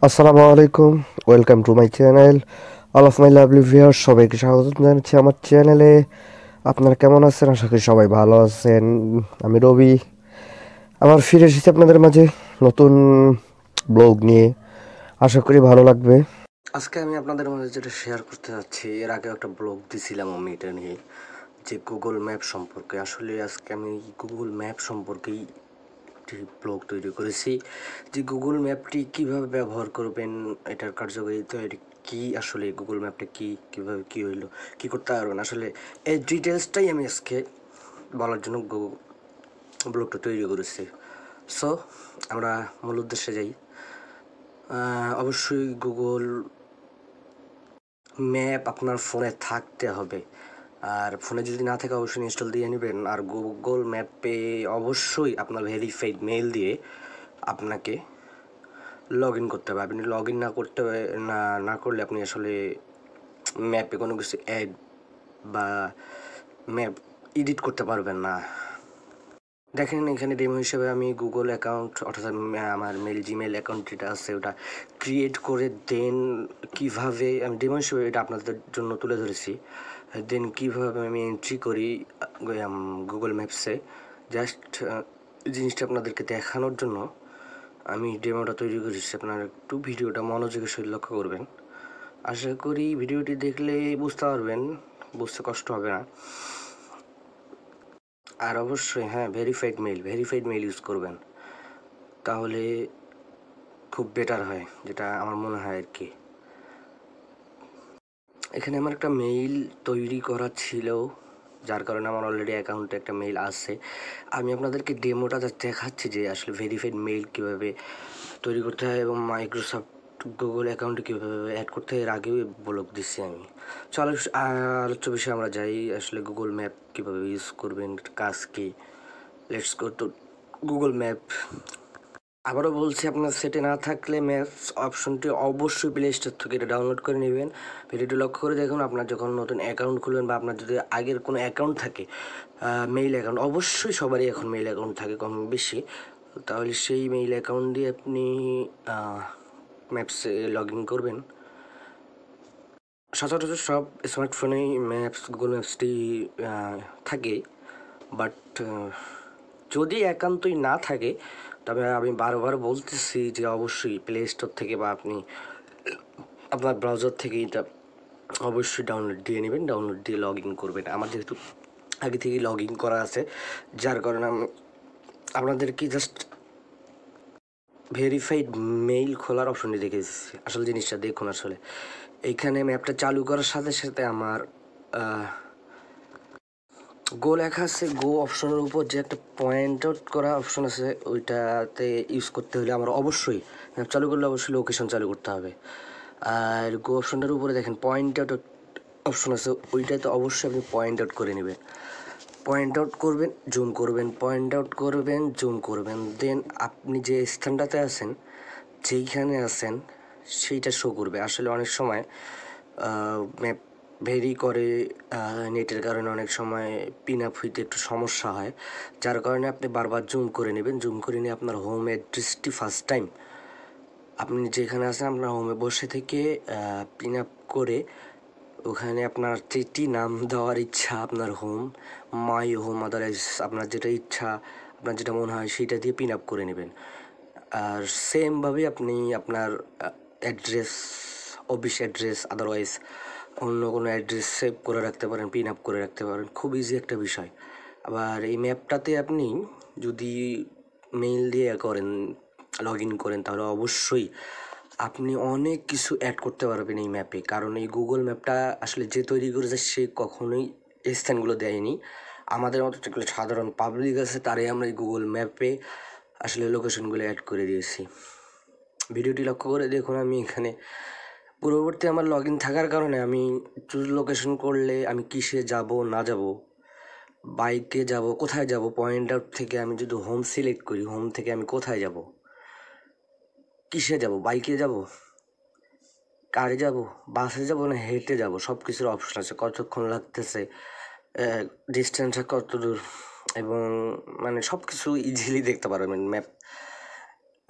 আসসালামু আলাইকুম, welcome to my channel. All of my lovely viewers, সবাইকে স্বাগত জানাচ্ছি আমার চ্যানেলে। আপনারা কেমন আছেন? আশা করি সবাই ভালো আছেন। আমি রবি, আবার ফিরে এসেছি আপনাদের মাঝে নতুন ব্লগ নিয়ে। আশা করি ভালো লাগবে। আজকে আমি আপনাদের মাঝে যেটা শেয়ার করতে যাচ্ছি, এর আগে একটা ব্লগ দিছিলাম আমি এটা নিয়ে, যে গুগল ম্যাপ সম্পর্কে। আসলে আজকে আমি গুগল ম্যাপ সম্পর্কেই একটি ব্লগ তৈরি করেছি, যে গুগল ম্যাপটি কিভাবে ব্যবহার করবেন, এটার কার্যকারিতা, এটি কী, আসলে গুগল ম্যাপটা কী, কীভাবে কী হইলো, কী করতে পারবেন, আসলে এই ডিটেলসটাই আমি আজকে বলার জন্য ব্লগটা তৈরি করেছি। সো আমরা মূল উদ্দেশ্যে যাই। অবশ্যই গুগল ম্যাপ আপনার ফোনে থাকতে হবে, আর ফোনে যদি না থাকে অবশ্যই ইনস্টল দিয়ে নেবেন। আর গুগল ম্যাপে অবশ্যই আপনার ভেরিফাইড মেল দিয়ে আপনাকে লগ ইন করতে হবে। আপনি লগ ইন না করলে আপনি আসলে ম্যাপে কোনো কিছু অ্যাড বা ম্যাপ এডিট করতে পারবেন না। দেখেন, এখানে ডেমো হিসেবে আমি গুগল অ্যাকাউন্ট, অর্থাৎ আমার জিমেল অ্যাকাউন্ট যেটা আছে ওটা ক্রিয়েট করে দেন কীভাবে আমি ডেমো হিসেবে এটা আপনাদের জন্য তুলে ধরেছি। দেন কীভাবে আমি এন্ট্রি করি গুগল ম্যাপসে, জাস্ট জিনিসটা আপনাদেরকে দেখানোর জন্য আমি ডেমোটা তৈরি করেছি। আপনারা একটু ভিডিওটা মনোযোগের সহিত লক্ষ্য করবেন। আশা করি ভিডিওটি দেখলে বুঝতে পারবেন, বুঝতে কষ্ট হবে না। আর অবশ্যই হ্যাঁ, ভেরিফাইড মেল ইউজ করবেন, তাহলে খুব বেটার হয়, যেটা আমার মনে হয় আর কি। এখানে আমার একটা মেইল তৈরি করা ছিল, যার কারণে আমার অলরেডি অ্যাকাউন্টে একটা মেইল আছে। আমি আপনাদেরকে ডেমোটা দেখাচ্ছি যে আসলে ভেরিফাইড মেইল কীভাবে তৈরি করতে হয় এবং মাইক্রোসফট গুগল অ্যাকাউন্টে কীভাবে অ্যাড করতে হয় এর আগেও ব্লগ দিচ্ছি আমি। চলো আলোচ্য বিষয়ে আমরা যাই। আসলে গুগল ম্যাপ কীভাবে ইউজ করবেন, কাজ কী, let's go to Google map. আবারও বলছি, আপনার সেটে না থাকলে ম্যাপস অপশনটি অবশ্যই প্লে স্টোর থেকে এটা ডাউনলোড করে নেবেন। ভিডিওটি লক্ষ্য করে দেখুন, আপনার যখন নতুন অ্যাকাউন্ট খুলবেন বা আপনার যদি আগের কোনো অ্যাকাউন্ট থাকে, মেইল অ্যাকাউন্ট, অবশ্যই সবারই এখন মেইল অ্যাকাউন্ট থাকে কম বেশি, তাহলে সেই মেইল অ্যাকাউন্ট দিয়ে আপনি ম্যাপসে লগ ইন করবেন। সচরাচর সব স্মার্টফোনেই গুগল ম্যাপসটি থাকে, বাট যদি একান্তই না থাকে, তবে আমি বারবার বলতেছি যে অবশ্যই প্লে স্টোর থেকে বা আপনি আপনার ব্রাউজার থেকে এটা অবশ্যই ডাউনলোড দিয়ে নেবেন, ডাউনলোড দিয়ে লগ ইন করবেন। আমার যেহেতু আগে থেকেই লগ ইন করা আছে, যার কারণে আমি আপনাদেরকে জাস্ট ভেরিফাইড মেইল খোলার অপশনটি দেখেছি। আসলে জিনিসটা দেখুন, আসলে এইখানে ম্যাপটা চালু করার সাথে সাথে আমার গো লেখা আছে। গো অপশনের উপর যে একটা পয়েন্ট আউট করা অপশন আছে, ওইটাতে ইউজ করতে হলে আমার অবশ্যই ম্যাপ চালু করলে অবশ্যই লোকেশন চালু করতে হবে। আর গো অপশনটার উপরে দেখেন পয়েন্ট আউট অপশন আছে, ওইটাতে অবশ্যই আপনি পয়েন্ট আউট করে নেবেন। পয়েন্ট আউট করবেন, জুম করবেন, পয়েন্ট আউট করবেন, জুম করবেন, দেন আপনি যে স্থানটাতে আছেন, যেইখানে আছেন সেইটা শো করবে। আসলে অনেক সময় ম্যাপ ভেরি করে, নেটের কারণে অনেক সময় পিন আপ হইতে একটু সমস্যা হয়, যার কারণে আপনি বারবার জুম করে নেবেন। জুম করে নিয়ে আপনার হোম অ্যাড্রেসটি ফার্স্ট টাইম আপনি যেখানে আছেন আপনার হোমে বসে থেকে পিন আপ করে, ওখানে আপনার যেটি নাম দেওয়ার ইচ্ছা, আপনার হোম, মাই হোম, আদারওয়াইজ আপনার যেটা ইচ্ছা, আপনার যেটা মনে হয় সেইটা দিয়ে পিন আপ করে নেবেন। আর সেমভাবে আপনি আপনার অ্যাড্রেস, অফিস অ্যাড্রেস, আদারওয়াইজ অন্য কোনো অ্যাড্রেস সেভ করে রাখতে পারেন, পিন আপ করে রাখতে পারেন। খুব ইজি একটা বিষয়। আবার এই ম্যাপটাতে আপনি যদি মেইল দিয়ে করেন, লগ ইন করেন, তাহলে অবশ্যই আপনি অনেক কিছু অ্যাড করতে পারবেন এই ম্যাপে। কারণ এই গুগল ম্যাপটা আসলে যে তৈরি করেছে সে কখনোই এই স্থানগুলো দেয়নি। আমাদের মতো যেগুলো সাধারণ পাবলিক আছে তারাই আমরা এই গুগল ম্যাপে আসলে লোকেশনগুলো অ্যাড করে দিয়েছি। ভিডিওটি লক্ষ্য করে দেখুন, আমি এখানে পূর্ববর্তী আমার লগ ইন থাকার কারণে আমি চুজ লোকেশন করলে আমি কিসে যাব না যাব, বাইকে যাব, কোথায় যাব, পয়েন্ট আউট থেকে আমি যদি হোম সিলেক্ট করি, হোম থেকে আমি কোথায় যাব, কিসে যাব, বাইকে যাব, কারে যাব, বাসে যাব না হেঁটে যাব, সব কিছুর অপশন আছে। কতক্ষণ লাগতেছে, ডিস্টেন্সটা কত দূর, এবং মানে সব কিছু ইজিলি দেখতে পারবেন ম্যাপ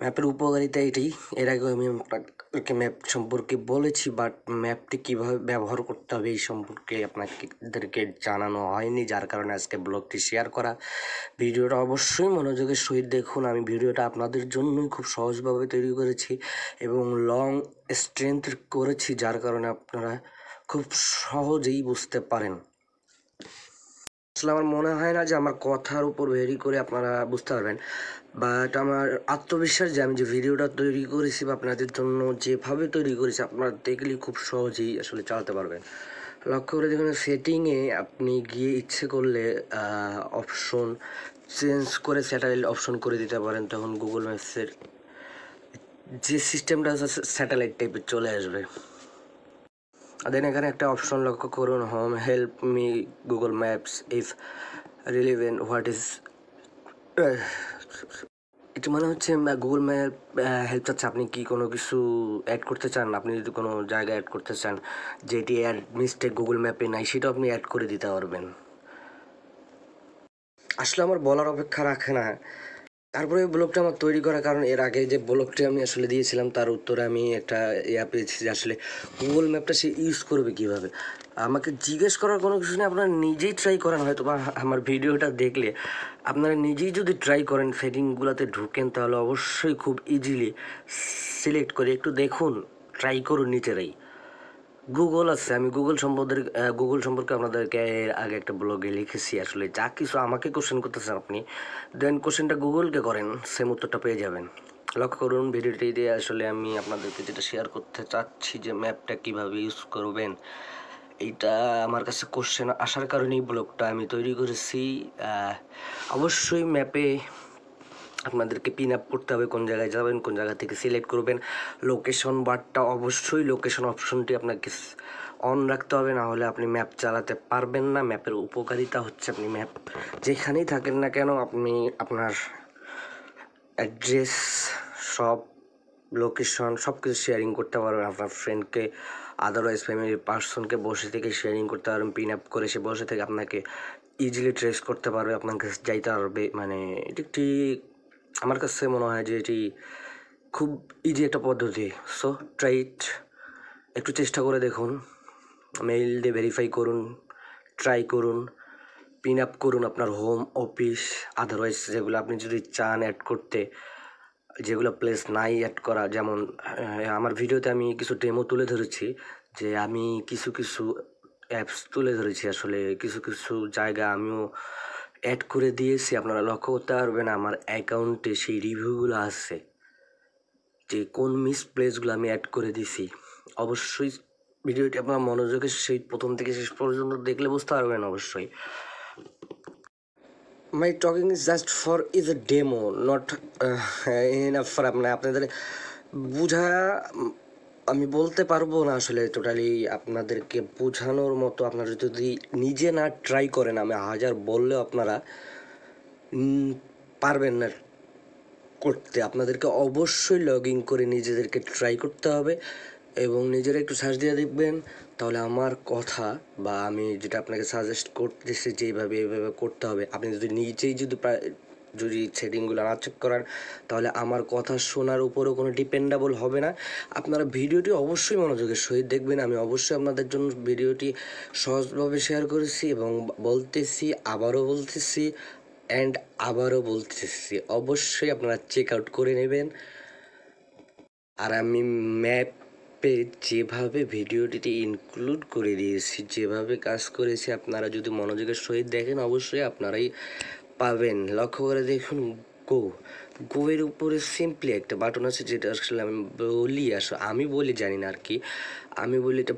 ম্যাপের উপকারিতা এটাই। এর আগেও আমি আপনাকে ম্যাপ সম্পর্কে বলেছি, বাট ম্যাপটি কীভাবে ব্যবহার করতে হবে এই সম্পর্কে আপনাদেরকে জানানো হয়নি, যার কারণে আজকে ব্লগটি শেয়ার করা। ভিডিওটা অবশ্যই মনোযোগের সহিত দেখুন। আমি ভিডিওটা আপনাদের জন্যই খুব সহজভাবে তৈরি করেছি এবং লং স্ট্রেংথ করেছি, যার কারণে আপনারা খুব সহজেই বুঝতে পারেন। আসলে আমার মনে হয় না যে আমার কথার উপর ভেরি করে আপনারা বুঝতে পারবেন, বাট আমার আত্মবিশ্বাস যে আমি যে ভিডিওটা তৈরি করেছি বা আপনাদের জন্য যেভাবে তৈরি করেছি আপনারা দেখলেই খুব সহজেই আসলে চালাতে পারবেন। লক্ষ্য করে দেখুন, সেটিংয়ে আপনি গিয়ে ইচ্ছে করলে অপশন চেঞ্জ করে স্যাটেলাইট অপশন করে দিতে পারেন। তখন গুগল ম্যাপসের যে সিস্টেমটা আছে স্যাটেলাইট টাইপের চলে আসবে। দেন এখানে একটা অপশন লক্ষ্য করুন, home help me Google maps if relevant what is. এটা মানে হচ্ছে গুগল ম্যাপ হেল্প চাচ্ছে। আপনি কি কোনো কিছু অ্যাড করতে চান? আপনি যদি কোনো জায়গা অ্যাড করতে চান যেটি অ্যাড মিস্টেক গুগল ম্যাপে নাই, সেটাও আপনি অ্যাড করে দিতে পারবেন। আসলে আমার বলার অপেক্ষা রাখে না। তারপরে এই ব্লগটা আমার তৈরি করার কারণ, এর আগে যে ব্লগটি আমি আসলে দিয়েছিলাম তার উত্তরে আমি একটা পেয়েছি যে আসলে গুগল ম্যাপটা সে ইউজ করবে কীভাবে। আমাকে জিজ্ঞেস করার কোনো কিছু নেই, আপনারা নিজেই ট্রাই করেন। হয়তো বা আমার ভিডিওটা দেখলে আপনারা নিজেই যদি ট্রাই করেন, সেটিংগুলোতে ঢুকেন, তাহলে অবশ্যই খুব ইজিলি সিলেক্ট করে একটু দেখুন, ট্রাই করুন নিজেরাই। গুগল আছে, আমি গুগল সম্পর্কে আপনাদেরকে এর আগে একটা ব্লগে লিখেছি। আসলে যা কিছু আমাকে কোশ্চেন করতেছেন আপনি, দেন কোশ্চেনটা গুগলকে করেন, সেম উত্তরটা পেয়ে যাবেন। লক্ষ্য করুন ভিডিওটি দিয়ে আসলে আমি আপনাদেরকে যেটা শেয়ার করতে চাচ্ছি যে ম্যাপটা কীভাবে ইউজ করবেন, এইটা আমার কাছে কোশ্চেন আসার কারণেই ব্লগটা আমি তৈরি করেছি। অবশ্যই ম্যাপে আপনাদেরকে পিন আপ করতে হবে, কোন জায়গায় যাবেন, কোন জায়গা থেকে সিলেক্ট করবেন। লোকেশন বারটা অবশ্যই লোকেশন অপশনটি আপনাকে অন রাখতে হবে, না হলে আপনি ম্যাপ চালাতে পারবেন না। ম্যাপের উপকারিতা হচ্ছে আপনি ম্যাপ যেখানেই থাকেন না কেন, আপনি আপনার অ্যাড্রেস, সব লোকেশন সব কিছু শেয়ারিং করতে পারবেন আপনার ফ্রেন্ডকে, আদারওয়াইজ ফ্যামিলির পার্সনকে বসে থেকে শেয়ারিং করতে পারবেন। পিন আপ করে সে বসে থেকে আপনাকে ইজিলি ট্রেস করতে পারবে, আপনার কাছে যাইতে পারবে। মানে এটি একটি, আমার কাছে মনে হয় যে এটি খুব ইজি একটা পদ্ধতি। সো ট্রাই ইট, একটু চেষ্টা করে দেখুন, মেইল দিয়ে ভেরিফাই করুন, ট্রাই করুন, পিন আপ করুন আপনার হোম, অফিস, আদারওয়াইজ যেগুলো আপনি যদি চান অ্যাড করতে, যেগুলো প্লেস নাই অ্যাড করা। যেমন আমার ভিডিওতে আমি কিছু ডেমো তুলে ধরেছি, যে আমি কিছু কিছু অ্যাপস তুলে ধরেছি, আসলে কিছু কিছু জায়গা আমিও অ্যাড করে দিয়েছি। আপনারা লক্ষ্য করতে পারবেন আমার অ্যাকাউন্টে সেই রিভিউগুলো আছে, যে কোন মিস প্লেসগুলো আমি অ্যাড করে দিছি। অবশ্যই ভিডিওটি আপনার মনোযোগের সেই প্রথম থেকে শেষ পর্যন্ত দেখলে বুঝতে পারবেন অবশ্যই। My talking is just for is a demo, not enough for আপনাদের বোঝা। আমি বলতে পারবো না আসলে টোটালি আপনাদেরকে বোঝানোর মতো। আপনারা যদি নিজে না ট্রাই করেন, আমি হাজার বললেও আপনারা পারবেন না করতে। আপনাদেরকে অবশ্যই লগ ইন করে নিজেদেরকে ট্রাই করতে হবে এবং নিজেরা একটু সার্চ দিয়ে দেখবেন, তাহলে আমার কথা বা আমি যেটা আপনাকে সাজেস্ট করতেছি যে এইভাবে করতে হবে, আপনি যদি নিজেই যদি সেটিংগুলো না চেক করান, তাহলে আমার কথা শোনার উপরেও কোনো ডিপেন্ডেবল হবে না। আপনারা ভিডিওটি অবশ্যই মনোযোগের সহিত দেখবেন। আমি অবশ্যই আপনাদের জন্য ভিডিওটি সহজভাবে শেয়ার করেছি এবং বলতেছি, আবারও বলতেছি আবারও বলতেছি, অবশ্যই আপনারা চেক আউট করে নেবেন। আর আমি ম্যাপে যেভাবে ভিডিওটিতে ইনক্লুড করে দিয়েছি, যেভাবে কাজ করেছি, আপনারা যদি মনোযোগের সহিত দেখেন অবশ্যই আপনারাই পাবেন। লক্ষ্য করে দেখুন, গোয়ের উপরে সিম্পলি একটা বাটন আছে, যেটা আসলে আমি বলি জানি না আর কি, আমি বলি এটা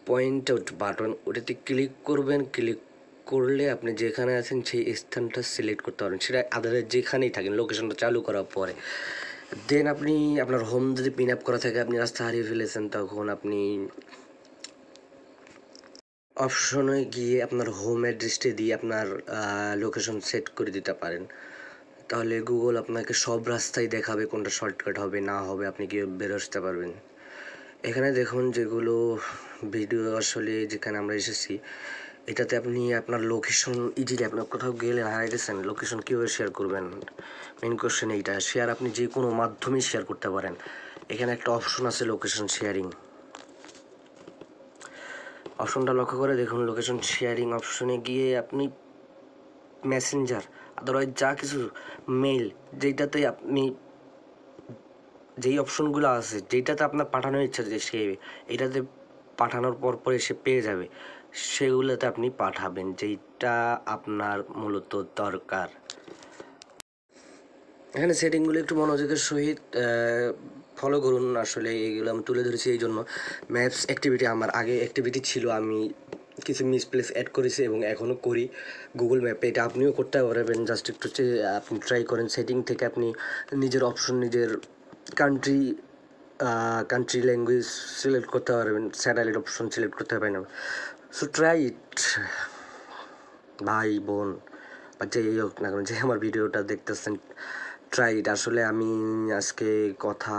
পয়েন্ট আউট বাটন। ওটাতে ক্লিক করবেন, ক্লিক করলে আপনি যেখানে আছেন সেই স্থানটা সিলেক্ট করতে পারবেন, সেটা আদারে যেখানেই থাকেন লোকেশনটা চালু করার পরে। দেন আপনি আপনার হোম যদি পিন আপ করা থাকে, আপনি রাস্তা হারিয়ে ফেলেছেন, তখন আপনি অপশনে গিয়ে আপনার হোম অ্যাড্রেসটা দিয়ে আপনার লোকেশন সেট করে দিতে পারেন। তাহলে গুগল আপনাকে সব রাস্তাই দেখাবে, কোনটা শর্টকাট হবে না হবে, আপনি গিয়ে বের আসতে পারবেন। এখানে দেখুন যেগুলো ভিডিও আসলে যেখানে আমরা এসেছি, এটাতে আপনি আপনার লোকেশন ইজিলি, আপনার কোথাও গেলে হারিয়ে গেছেন, লোকেশন কীভাবে শেয়ার করবেন, মেন কোশ্চেন এইটা। শেয়ার আপনি যে কোনো মাধ্যমেই শেয়ার করতে পারেন। এখানে একটা অপশন আছে লোকেশন শেয়ারিং, অপশনটা লক্ষ্য করে দেখুন। লোকেশন শেয়ারিং অপশনে গিয়ে আপনি মেসেঞ্জার, আদারওয়াইজ যা কিছু মেইল, যেটাতে আপনি যেই অপশনগুলো আছে, যেটাতে আপনার পাঠানোর ইচ্ছা যে সে এটাতে পাঠানোর পরে সে পেয়ে যাবে, সেগুলোতে আপনি পাঠাবেন, যেইটা আপনার মূলত দরকার। এখানে সেটিংগুলো একটু মনোযোগের সহিত ফলো করুন। আসলে এগুলো আমি তুলে ধরেছি এই জন্য। ম্যাপস অ্যাক্টিভিটি আমার আগে অ্যাক্টিভিটি ছিল, আমি কিছু মিসপ্লেস অ্যাড করেছি এবং এখনও করি গুগল ম্যাপে। এটা আপনিও করতে পারবেন, জাস্ট একটু আপনি ট্রাই করেন। সেটিং থেকে আপনি নিজের অপশন, নিজের কান্ট্রি ল্যাঙ্গুয়েজ সিলেক্ট করতে পারবেন, স্যাটেলাইট অপশন সিলেক্ট করতে পারবেন। সো ট্রাই ইট ভাই বোন বা যেই হোক না কেন, যে আমার ভিডিওটা দেখতেছেন, ট্রাই ইট। আসলে আমি আজকে কথা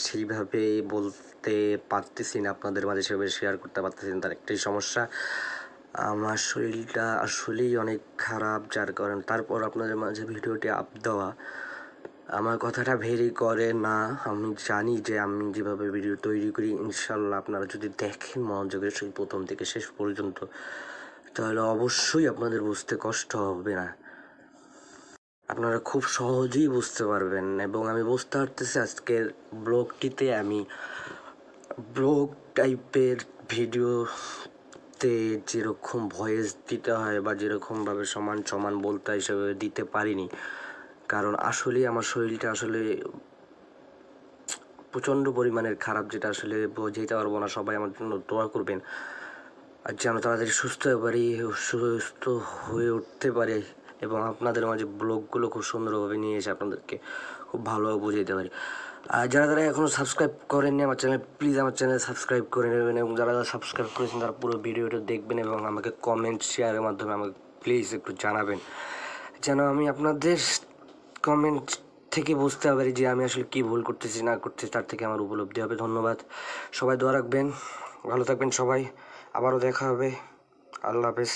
সেইভাবে বলতে পারতেছি না, আপনাদের মাঝে সেভাবে শেয়ার করতে পারতেছি না। তার একটাই সমস্যা, আমার শরীরটা আসলেই অনেক খারাপ, যার কারণে তারপর আপনাদের মাঝে ভিডিওটি আপ দেওয়া আমার কথাটা ভেরি করে না। আমি জানি যে আমি যেভাবে ভিডিও তৈরি করি, ইনশাল্লাহ আপনারা যদি দেখেন মনোযোগের সেই প্রথম থেকে শেষ পর্যন্ত, তাহলে অবশ্যই আপনাদের বুঝতে কষ্ট হবে না, আপনারা খুব সহজেই বুঝতে পারবেন। এবং আমি বুঝতে পারতেছি আজকের ব্লগটিতে আমি ব্লগ টাইপের ভিডিওতে যেরকম ভয়েস দিতে হয় বা যেরকমভাবে সমান সমান বলতে হয় সেভাবে দিতে পারিনি, কারণ আসলেই আমার শরীরটা আসলে প্রচণ্ড পরিমাণের খারাপ, যেটা আসলে বোঝাইতে পারবো না। সবাই আমার জন্য দোয়া করবেন আর যেন তাড়াতাড়ি সুস্থ হতে পারি, সুস্থ হয়ে উঠতে পারে এবং আপনাদের মাঝে ব্লগগুলো খুব সুন্দরভাবে নিয়ে এসে আপনাদেরকে খুব ভালোভাবে বোঝাইতে পারি। আর যারা যারা এখনও সাবস্ক্রাইব করেননি আমার চ্যানেল, প্লিজ আমার চ্যানেল সাবস্ক্রাইব করে নেবেন এবং যারা যারা সাবস্ক্রাইব করেছেন তারা পুরো ভিডিওটা দেখবেন এবং আমাকে কমেন্ট শেয়ারের মাধ্যমে আমাকে প্লিজ একটু জানাবেন, যেন আমি আপনাদের কমেন্ট থেকে বুঝতে পারি যে আমি আসলে কী ভুল করতেছি না করতেছি, তার থেকে আমার উপলব্ধি হবে। ধন্যবাদ, সবাই দোয়া রাখবেন, ভালো থাকবেন সবাই, আবারও দেখা হবে, আল্লাহ হাফেজ।